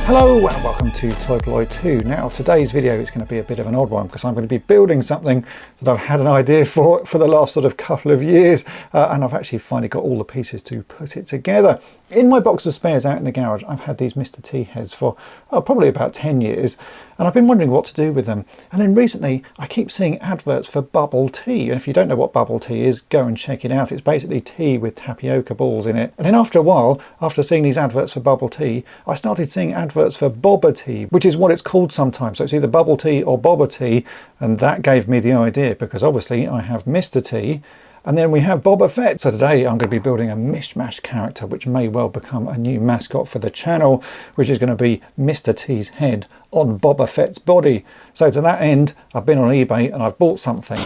Hello and welcome to Toy Polloi 2. Now today's video is going to be a bit of an odd one because I'm going to be building something that I've had an idea for the last sort of couple of years and I've actually finally got all the pieces to put it together. In my box of spares out in the garage I've had these Mr. T heads for probably about 10 years and I've been wondering what to do with them, and then recently I keep seeing adverts for bubble tea, and if you don't know what bubble tea is, go and check it out. It's basically tea with tapioca balls in it. And then after a while, after seeing these adverts for bubble tea, I started seeing adverts for Boba Tea, which is what it's called sometimes. So it's either bubble tea or Boba Tea, and that gave me the idea because obviously I have Mr. T and then we have Boba Fett. So today I'm going to be building a mishmash character which may well become a new mascot for the channel, which is going to be Mr. T's head on Boba Fett's body. So to that end I've been on eBay and I've bought something.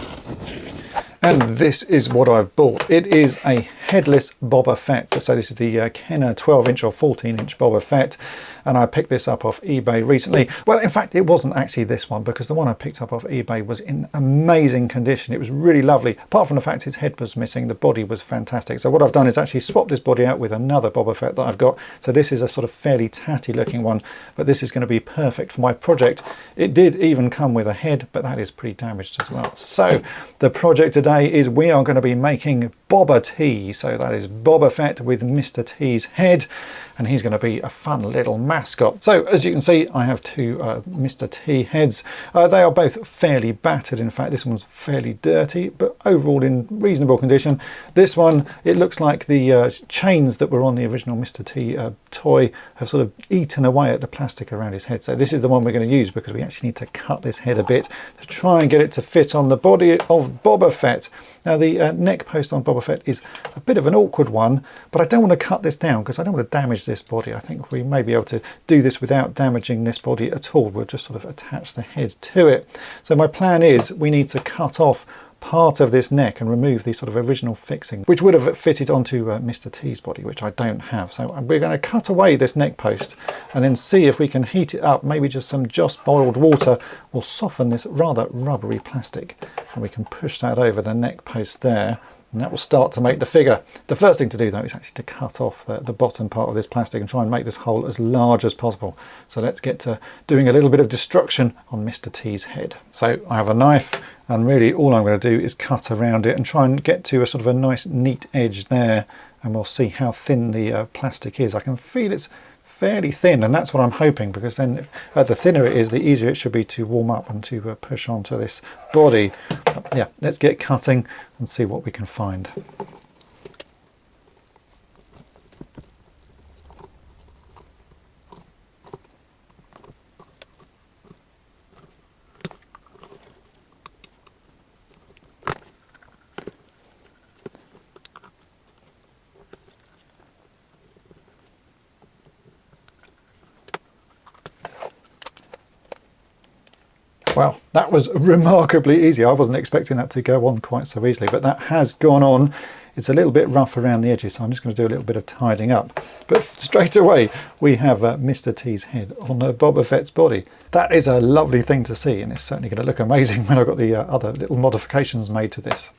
And this is what I've bought. It is a headless Boba Fett. So this is the Kenner 12-inch or 14-inch Boba Fett. And I picked this up off eBay recently. Well, in fact, it wasn't actually this one because the one I picked up off eBay was in amazing condition. It was really lovely. Apart from the fact his head was missing, the body was fantastic. So what I've done is actually swapped this body out with another Boba Fett that I've got. So this is a sort of fairly tatty looking one, but this is going to be perfect for my project. It did even come with a head, but that is pretty damaged as well. So the project today is we are going to be making Boba Tea. So that is Boba Fett with Mr. T's head, and he's going to be a fun little mascot. So as you can see, I have two Mr. T heads. They are both fairly battered. In fact, this one's fairly dirty, but overall in reasonable condition. This one, it looks like the chains that were on the original Mr. T toy have sort of eaten away at the plastic around his head. So this is the one we're going to use because we actually need to cut this head a bit to try and get it to fit on the body of Boba Fett. Now the neck post on Boba Fett is a bit of an awkward one, but I don't want to cut this down because I don't want to damage this body. I think we may be able to do this without damaging this body at all. We'll just sort of attach the head to it. So my plan is we need to cut off part of this neck and remove the sort of original fixing, which would have fitted onto Mr. T's body, which I don't have. So we're going to cut away this neck post and then see if we can heat it up. Maybe just some boiled water will soften this rather rubbery plastic, and we can push that over the neck post there, and that will start to make the figure. The first thing to do though is actually to cut off the bottom part of this plastic and try and make this hole as large as possible. So let's get to doing a little bit of destruction on Mr. T's head. So I have a knife, and really all I'm going to do is cut around it and try and get to a sort of a nice neat edge there, and we'll see how thin the plastic is. I can feel it's fairly thin, and that's what I'm hoping, because then the thinner it is, the easier it should be to warm up and to push onto this body. But yeah, let's get cutting and see what we can find. Well, that was remarkably easy. I wasn't expecting that to go on quite so easily, but that has gone on. It's a little bit rough around the edges, so I'm just going to do a little bit of tidying up. But straight away, we have Mr. T's head on Boba Fett's body. That is a lovely thing to see, and it's certainly going to look amazing when I've got the other little modifications made to this.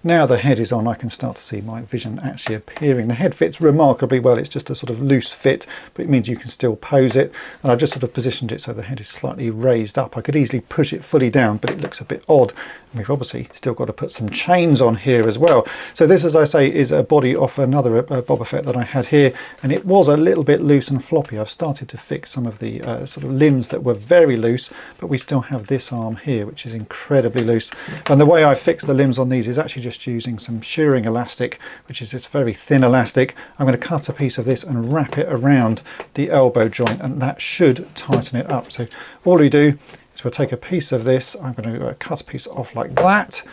Now the head is on, I can start to see my vision actually appearing. The head fits remarkably well. It's just a sort of loose fit, but it means you can still pose it. And I've just sort of positioned it so the head is slightly raised up. I could easily push it fully down, but it looks a bit odd. And we've obviously still got to put some chains on here as well. So this, as I say, is a body off another Boba Fett that I had here, and it was a little bit loose and floppy. I've started to fix some of the sort of limbs that were very loose, but we still have this arm here, which is incredibly loose. And the way I fix the limbs on these is actually just using some shearing elastic, which is this very thin elastic. I'm going to cut a piece of this and wrap it around the elbow joint, and that should tighten it up. So all we do is we'll take a piece of this, I'm going to cut a piece off like that,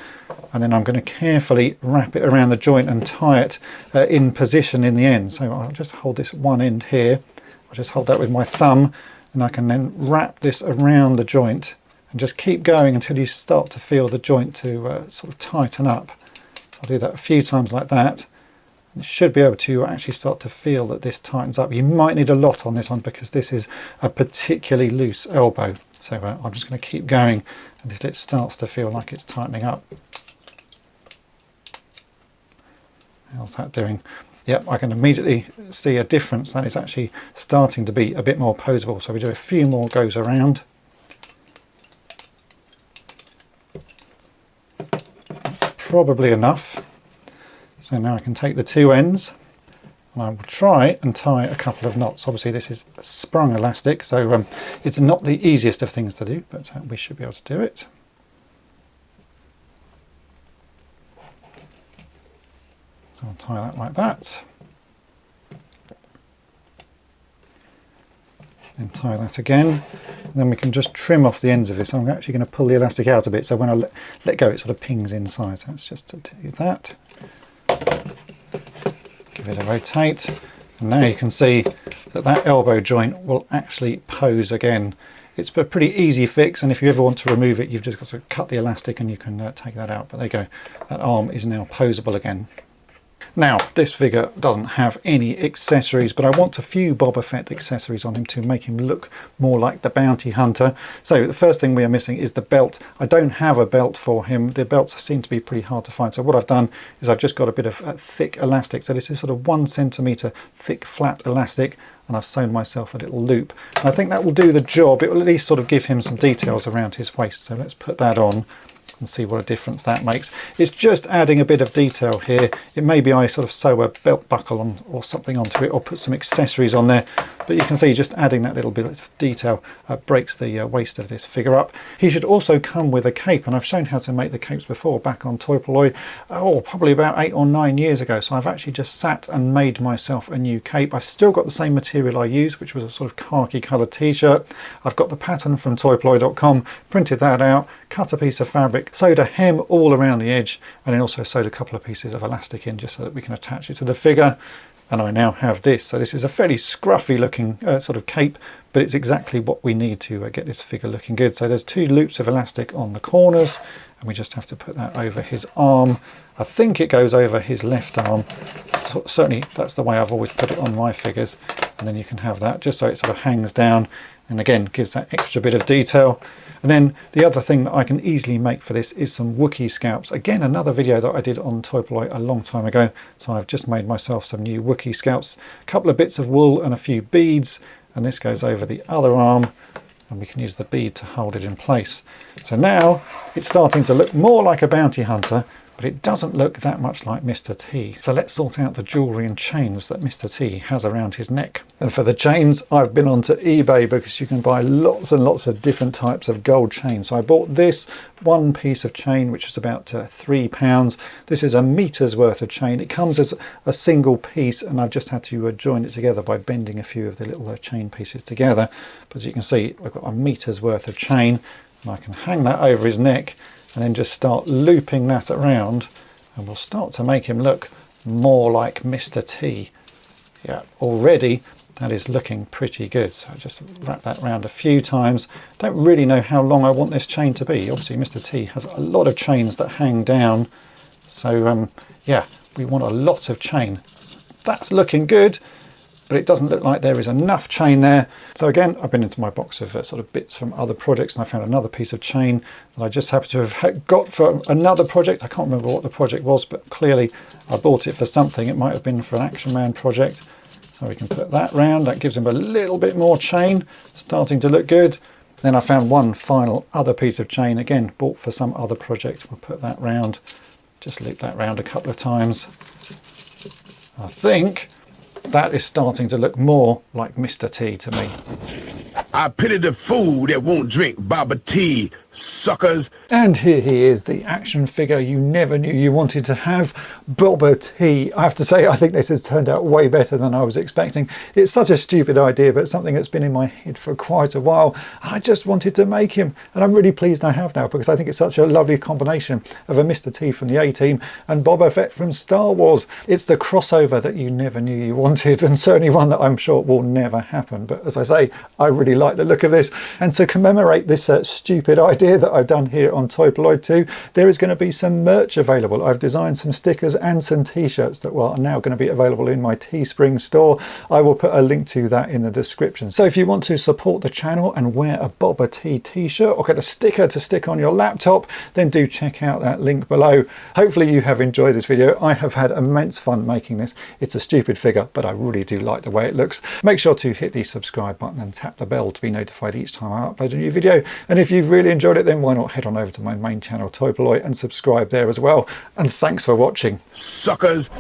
and then I'm going to carefully wrap it around the joint and tie it in position in the end. So I'll just hold this one end here, I'll just hold that with my thumb, and I can then wrap this around the joint and just keep going until you start to feel the joint to sort of tighten up. I'll do that a few times like that. You should be able to actually start to feel that this tightens up. You might need a lot on this one because this is a particularly loose elbow. So I'm just going to keep going until it starts to feel like it's tightening up. How's that doing? Yep, I can immediately see a difference. That is actually starting to be a bit more posable. So we do a few more goes around. That's probably enough. So now I can take the two ends and I will try and tie a couple of knots. Obviously this is sprung elastic, so it's not the easiest of things to do, but we should be able to do it. So I'll tie that like that. Then tie that again. And then we can just trim off the ends of this. I'm actually going to pull the elastic out a bit, so when I let go it sort of pings inside. So it's just to do that. Give it a rotate. And now you can see that that elbow joint will actually pose again. It's a pretty easy fix, and if you ever want to remove it, you've just got to cut the elastic and you can take that out. But there you go. That arm is now posable again. Now, this figure doesn't have any accessories, but I want a few Boba Fett accessories on him to make him look more like the bounty hunter. So the first thing we are missing is the belt. I don't have a belt for him. The belts seem to be pretty hard to find. So what I've done is I've just got a bit of thick elastic. So this is sort of 1 centimetre thick flat elastic, and I've sewn myself a little loop. And I think that will do the job. It will at least sort of give him some details around his waist. So let's put that on and see what a difference that makes. It's just adding a bit of detail here. It may be I sort of sew a belt buckle on or something onto it, or put some accessories on there, but you can see just adding that little bit of detail breaks the waist of this figure up. He should also come with a cape, and I've shown how to make the capes before back on Toy Polloi, probably about 8 or 9 years ago. So I've actually just sat and made myself a new cape. I've still got the same material I used, which was a sort of khaki coloured t-shirt. I've got the pattern from toypolloi.com, printed that out, cut a piece of fabric, sewed a hem all around the edge, and then also sewed a couple of pieces of elastic in just so that we can attach it to the figure. And I now have this. So this is a fairly scruffy looking sort of cape, but it's exactly what we need to get this figure looking good. So there's 2 loops of elastic on the corners, and we just have to put that over his arm. I think it goes over his left arm. So certainly that's the way I've always put it on my figures. And then you can have that just so it sort of hangs down, and again gives that extra bit of detail. And then the other thing that I can easily make for this is some Wookiee scalps. Again, another video that I did on Toy Polloi a long time ago. So I've just made myself some new Wookiee scalps, a couple of bits of wool and a few beads, and this goes over the other arm, and we can use the bead to hold it in place. So now it's starting to look more like a bounty hunter, but it doesn't look that much like Mr. T. So let's sort out the jewellery and chains that Mr. T has around his neck. And for the chains, I've been onto eBay because you can buy lots and lots of different types of gold chains. So I bought this one piece of chain, which was about £3. This is a meter's worth of chain. It comes as a single piece, and I've just had to join it together by bending a few of the little chain pieces together. But as you can see, I've got a meter's worth of chain, and I can hang that over his neck and then just start looping that around, and we'll start to make him look more like Mr. T. Yeah, already that is looking pretty good. So just wrap that around a few times. Don't really know how long I want this chain to be. Obviously Mr. T has a lot of chains that hang down, so yeah, we want a lot of chain. That's looking good, but it doesn't look like there is enough chain there. So again, I've been into my box of sort of bits from other projects, and I found another piece of chain that I just happen to have got for another project. I can't remember what the project was, but clearly I bought it for something. It might have been for an Action Man project. So we can put that round. That gives him a little bit more chain, starting to look good. Then I found one final other piece of chain, again bought for some other project. We'll put that round, just loop that round a couple of times. I think that is starting to look more like Mr. T to me. I pity the fool that won't drink Boba Tea, suckers. And here he is, the action figure you never knew you wanted to have, Boba Tea. I have to say, I think this has turned out way better than I was expecting. It's such a stupid idea, but something that's been in my head for quite a while. I just wanted to make him, and I'm really pleased I have now, because I think it's such a lovely combination of a Mr. T from the A-Team and Boba Fett from Star Wars. It's the crossover that you never knew you wanted, and certainly one that I'm sure will never happen. But as I say, I really like the look of this, and to commemorate this stupid idea, idea that I've done here on Toy Polloi 2, there is going to be some merch available. I've designed some stickers and some t-shirts that are now going to be available in my Teespring store. I will put a link to that in the description. So if you want to support the channel and wear a Boba Tea t-shirt or get a sticker to stick on your laptop, then do check out that link below. Hopefully you have enjoyed this video. I have had immense fun making this. It's a stupid figure, but I really do like the way it looks. Make sure to hit the subscribe button and tap the bell to be notified each time I upload a new video. And if you've really enjoyed it, then why not head on over to my main channel, Toy Polloi, and subscribe there as well. And thanks for watching. Suckers.